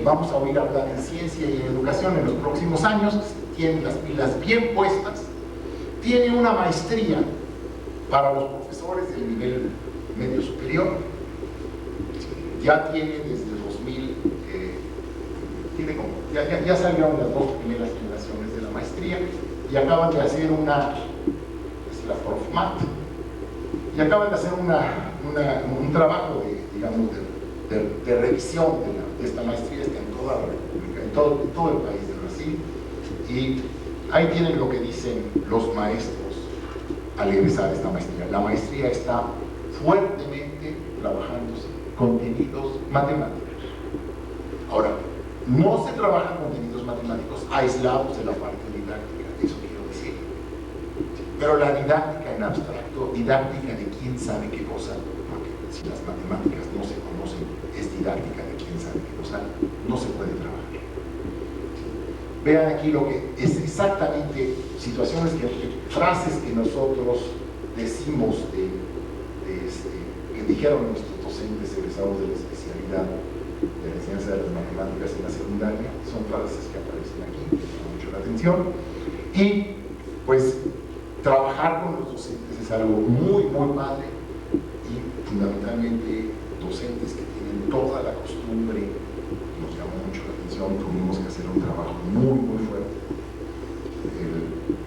vamos a oír hablar en ciencia y en educación en los próximos años, tiene las pilas bien puestas, tiene una maestría para los profesores del nivel medio superior, ya tiene desde 2000, ya salieron las dos primeras generaciones de la maestría y acaban de hacer es la Profmat, y acaban de hacer un trabajo de revisión de esta maestría, está en toda la República, en todo el país de Brasil, y ahí tienen lo que dicen los maestros al egresar esta maestría. La maestría está fuertemente trabajando contenidos matemáticos. Ahora, no se trabajan contenidos matemáticos aislados de la parte didáctica, eso quiero decir. Pero la didáctica en abstracto, didáctica de quién sabe qué cosa, porque si las matemáticas no se conocen, es didáctica de quién sabe qué cosa, no se puede trabajar. Vean aquí lo que es exactamente situaciones, frases que nosotros decimos que dijeron nuestros docentes egresados de la especialidad de la enseñanza de las matemáticas en la secundaria, son frases que aparecen aquí, que llaman mucho la atención, y pues trabajar con los docentes es algo muy padre, y fundamentalmente docentes que tienen toda la costumbre, nos llamó mucho la atención, tuvimos que hacer un trabajo muy fuerte.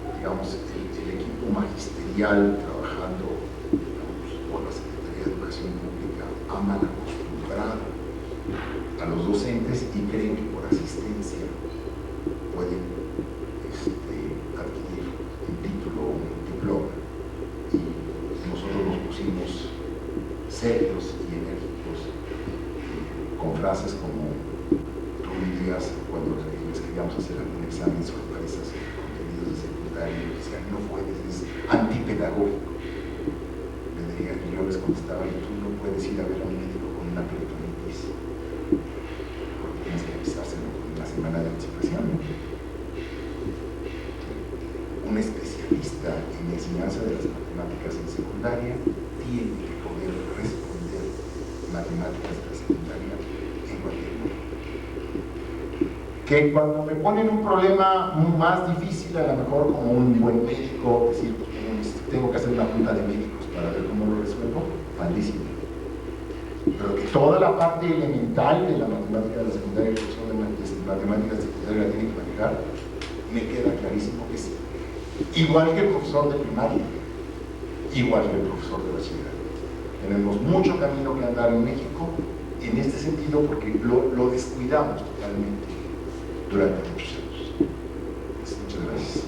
El equipo magisterial trabajando por la Secretaría de Educación Pública aman acostumbrar a los docentes y creen que por asistencia pueden adquirir un título o un diploma, y nosotros nos pusimos serios y enérgicos con frases como tú dirías cuando les queríamos hacer algún examen sorpresas en contenidos de secundaria, y decían no puedes, es antipedagógico. Yo les contestaba, tú no puedes ir a ver a un médico con una peritonitis porque tienes que avisárselo con una semana de anticipación. Un especialista en enseñanza de las matemáticas en secundaria tiene que poder responder matemáticas de la secundaria en cualquier momento. Que cuando me ponen un problema más difícil, a lo mejor como un buen médico, decir, pues, tengo que hacer una junta de médicos para ver cómo lo resuelvo, padrísimo. Pero que toda la parte elemental de la matemática de la secundaria, el profesor de matemáticas de secundaria la tiene que manejar, me queda clarísimo que sí. Igual que el profesor de primaria, igual que el profesor de bachillerato. Tenemos mucho camino que andar en México en este sentido, porque lo descuidamos totalmente durante muchos años. Muchas gracias.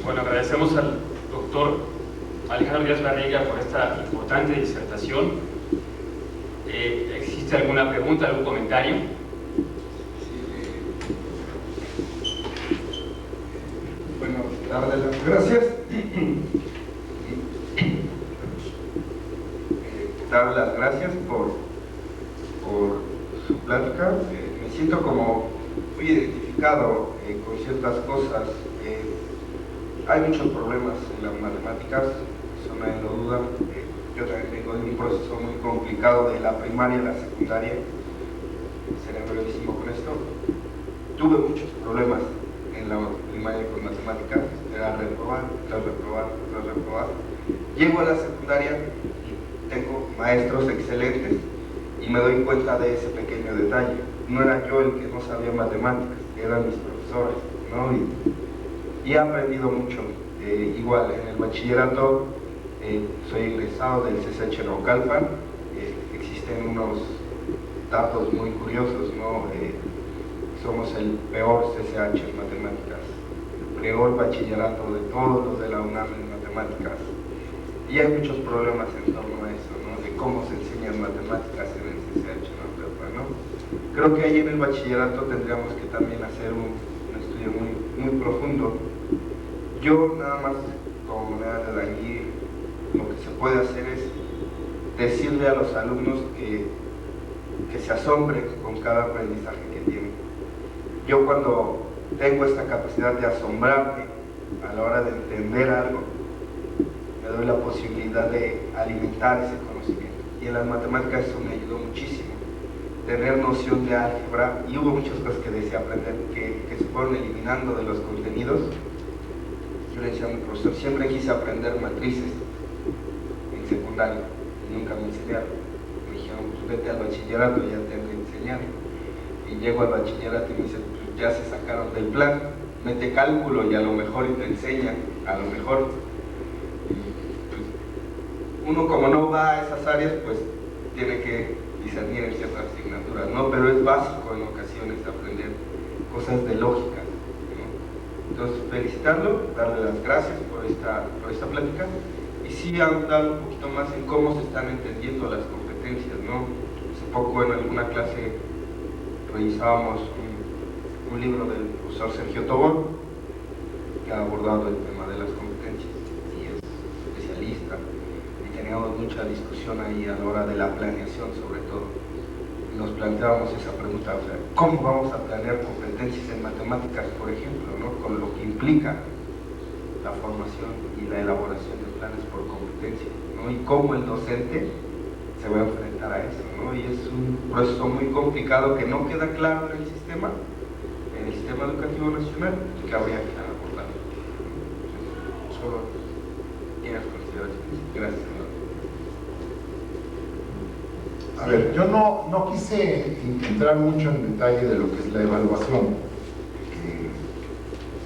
Bueno, agradecemos al doctor Alejandro Díaz Barriga por esta importante disertación. ¿Existe alguna pregunta, algún comentario? Bueno, darle las gracias. Darle las gracias por su plática. Me siento como muy identificado con ciertas cosas. Hay muchos problemas en las matemáticas, eso nadie lo duda. Yo también vengo de un proceso muy complicado de la primaria a la secundaria. Seré brevísimo con esto. Tuve muchos problemas en la primaria con matemáticas, era reprobar, tras reprobar, tras reprobar. Llego a la secundaria y tengo maestros excelentes y me doy cuenta de ese pequeño detalle. No era yo el que no sabía matemáticas, eran mis profesores, ¿no? Y he aprendido mucho. Igual en el bachillerato soy egresado del CCH Naucalpan. Existen unos datos muy curiosos, ¿no? Somos el peor CCH en matemáticas, el peor bachillerato de todos los de la UNAM en matemáticas, y hay muchos problemas en torno a eso, ¿no? De cómo se enseñan matemáticas en el CCH Naucalpan, ¿no? Creo que ahí en el bachillerato tendríamos que también hacer un estudio muy profundo. Yo nada más como manera de aquí lo que se puede hacer es decirle a los alumnos que se asombren con cada aprendizaje que tienen. Yo cuando tengo esta capacidad de asombrarme a la hora de entender algo, me doy la posibilidad de alimentar ese conocimiento. Y en las matemáticas eso me ayudó muchísimo. Tener noción de álgebra, y hubo muchas cosas que deseo aprender que se fueron eliminando de los contenidos. Yo le decía a mi profesor, siempre quise aprender matrices en secundaria, y nunca me enseñaron. Me dijeron, pues vete al bachillerato, ya te han de enseñar. Y llego al bachillerato y me dicen, pues ya se sacaron del plan, mete cálculo y a lo mejor y te enseñan, a lo mejor. Pues, uno como no va a esas áreas, pues tiene que discernir en ciertas asignaturas, ¿no? Pero es básico en ocasiones aprender cosas de lógica, ¿no? Entonces, felicitarlo, darle las gracias por esta plática, y sí ahondar un poquito más en cómo se están entendiendo las competencias, ¿no? Hace poco en alguna clase revisábamos un libro del profesor Sergio Tobón, que ha abordado el tema de las competencias, y es especialista, y teníamos mucha discusión ahí a la hora de la planeación, sobre todo. Nos planteábamos esa pregunta, o sea, ¿cómo vamos a planear competencias en matemáticas, por ejemplo, ¿no? Con lo que implica la formación y la elaboración de planes por competencia, ¿no? Y cómo el docente se va a enfrentar a eso, ¿no? Y es un proceso muy complicado que no queda claro en el sistema educativo nacional, que habría que abordar. Solo tienes consideraciones. Gracias, señor. A ver, yo no quise entrar mucho en detalle de lo que es la evaluación,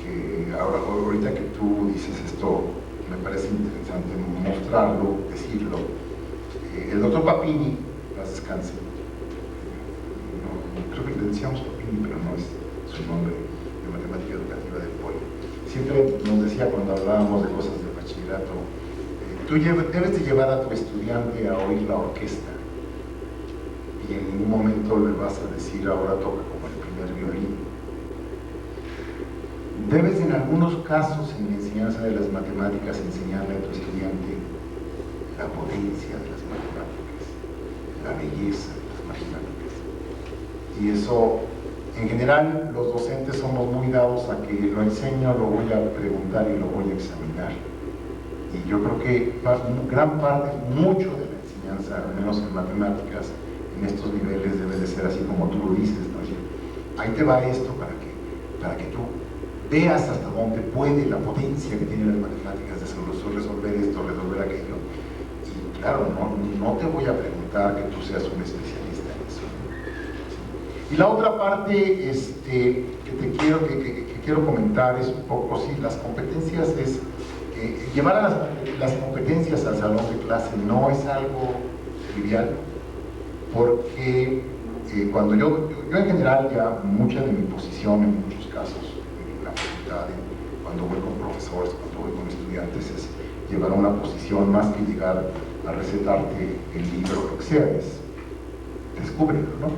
que ahorita que tú dices esto, me parece interesante mostrarlo, decirlo. El doctor Papini, las descanse, creo que le decíamos Papini, pero no es su nombre, de matemática educativa del POI, siempre nos decía cuando hablábamos de cosas de bachillerato, tú debes de llevar a tu estudiante a oír la orquesta, y en un momento le vas a decir, ahora toca como el primer violín. Debes en algunos casos en la enseñanza de las matemáticas enseñarle a tu estudiante la potencia de las matemáticas, la belleza de las matemáticas. Y eso, en general, los docentes somos muy dados a que lo enseño, lo voy a preguntar y lo voy a examinar. Y yo creo que gran parte, mucho de la enseñanza, al menos en matemáticas, en estos niveles debe de ser así como tú lo dices, ¿no? Ahí te va esto para que tú veas hasta dónde puede la potencia que tienen las matemáticas de resolver esto, resolver aquello. Y claro, no te voy a preguntar que tú seas un especialista en eso, ¿no? Sí. Y la otra parte que quiero comentar es un poco, sí, las competencias es llevar a las competencias al salón de clase no es algo trivial, porque cuando yo en general ya mucha de mi posición en muchos casos en la facultad, cuando voy con profesores, cuando voy con estudiantes, es llevar a una posición más que llegar a recetarte el libro, lo que sea, es descúbrelo, ¿no?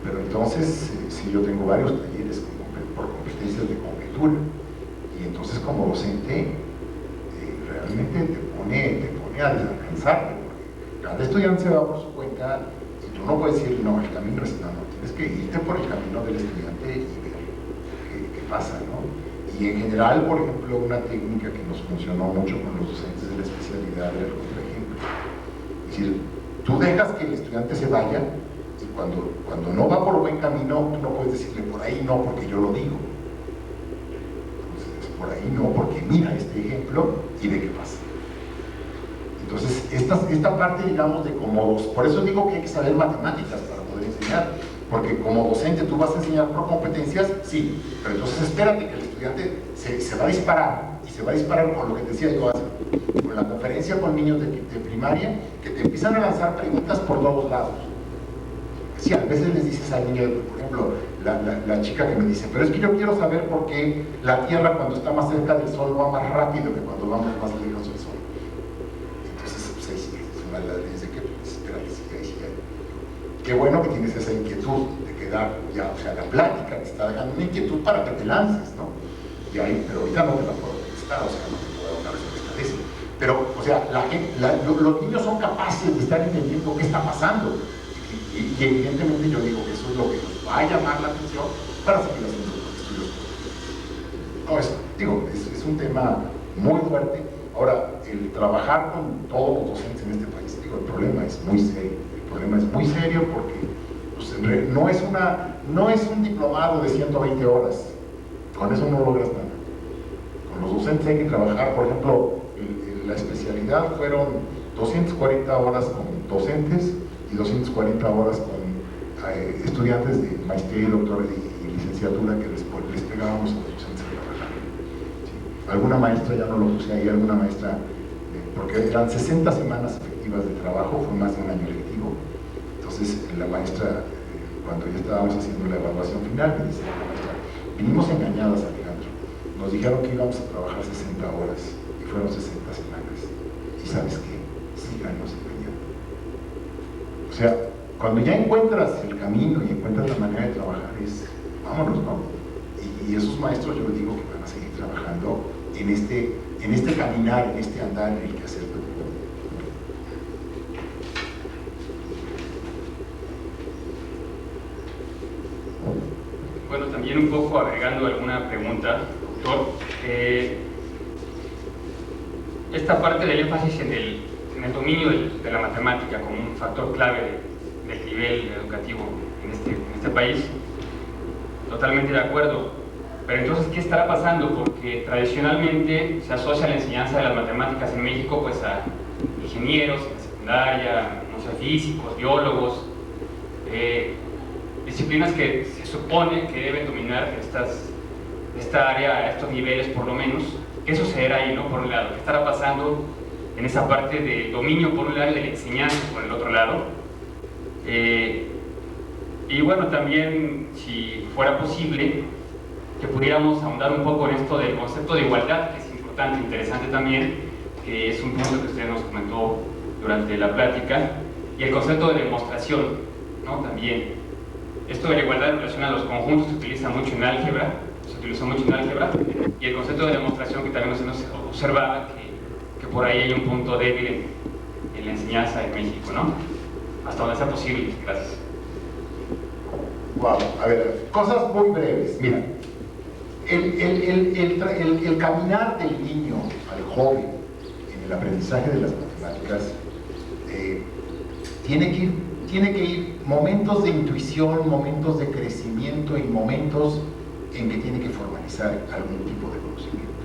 Pero entonces, si yo tengo varios talleres por competencias de conjetura, y entonces como docente realmente te pone a desalcanzarte, porque cada estudiante se va por su cuenta. Tú no puedes decir, no, el camino es no, tienes que irte por el camino del estudiante y ver qué pasa, ¿no? Y en general, por ejemplo, una técnica que nos funcionó mucho con los docentes de la especialidad era el contraejemplo. Es decir, tú dejas que el estudiante se vaya y cuando no va por buen camino, tú no puedes decirle por ahí no, porque yo lo digo. Entonces, por ahí no, porque mira este ejemplo y ve qué pasa. Entonces, esta parte, digamos, de como por eso digo que hay que saber matemáticas para poder enseñar, porque como docente tú vas a enseñar por competencias, sí, pero entonces espérate que el estudiante se va a disparar, y se va a disparar con lo que te decía yo hace, con la conferencia con niños de primaria, que te empiezan a lanzar preguntas por todos lados. Sí, a veces les dices al niño, por ejemplo, la chica que me dice, pero es que yo quiero saber por qué la Tierra cuando está más cerca del Sol va más rápido que cuando vamos más lejos del Sol. Qué bueno que tienes esa inquietud de quedar ya, o sea, la plática te está dejando una inquietud para que te lances, ¿no? Y ahí, pero ahorita no te la puedo contestar, o sea, no te puedo dar una respuesta de eso. Pero, o sea, los niños son capaces de estar entendiendo qué está pasando. Y evidentemente yo digo que eso es lo que nos va a llamar la atención para seguir haciendo los estudios. No, digo, es un tema muy fuerte. Ahora, el trabajar con todos los docentes en este país, digo, el problema es muy serio. El problema es muy serio porque pues, no es un diplomado de 120 horas. Con eso no logras nada. Con los docentes hay que trabajar, por ejemplo, la especialidad fueron 240 horas con docentes y 240 horas con estudiantes de maestría, doctorado y licenciatura que les pegábamos a los docentes a trabajar. ¿Sí? Alguna maestra, ya no lo puse ahí, alguna maestra, porque eran 60 semanas efectivas de trabajo, fue más de un año lectivo. Entonces la maestra, cuando ya estábamos haciendo la evaluación final, me dice la maestra, vinimos engañadas, Alejandro, nos dijeron que íbamos a trabajar 60 horas y fueron 60 semanas. ¿Y sabes qué? Síganos engañando. O sea, cuando ya encuentras el camino y encuentras la manera de trabajar, vámonos, ¿no? Y esos maestros, yo les digo que van a seguir trabajando en este caminar, en este andar, en el que hacer todo. Bueno, también un poco agregando alguna pregunta, doctor. Esta parte del énfasis en el dominio de la matemática como un factor clave del nivel educativo en este país, totalmente de acuerdo. Pero entonces, ¿qué estará pasando? Porque tradicionalmente se asocia la enseñanza de las matemáticas en México pues a ingenieros en la secundaria, no sé, físicos, biólogos, disciplinas que se supone que deben dominar esta área a estos niveles por lo menos. ¿Qué sucederá ahí, no? Por un lado, ¿qué estará pasando en esa parte de dominio por un lado y de la enseñanza por el otro lado? Y bueno, también si fuera posible que pudiéramos ahondar un poco en esto del concepto de igualdad, que es importante, interesante también, que es un punto que usted nos comentó durante la plática, y el concepto de demostración, ¿no? También esto de la igualdad en relación a los conjuntos se utiliza mucho en álgebra, y el concepto de demostración que también nos observaba que por ahí hay un punto débil en la enseñanza en México, ¿no? Hasta donde sea posible. Gracias. Wow, a ver, cosas muy breves. Mira, el caminar del niño al joven en el aprendizaje de las matemáticas tiene que ir momentos de intuición, momentos de crecimiento y momentos en que tiene que formalizar algún tipo de conocimiento.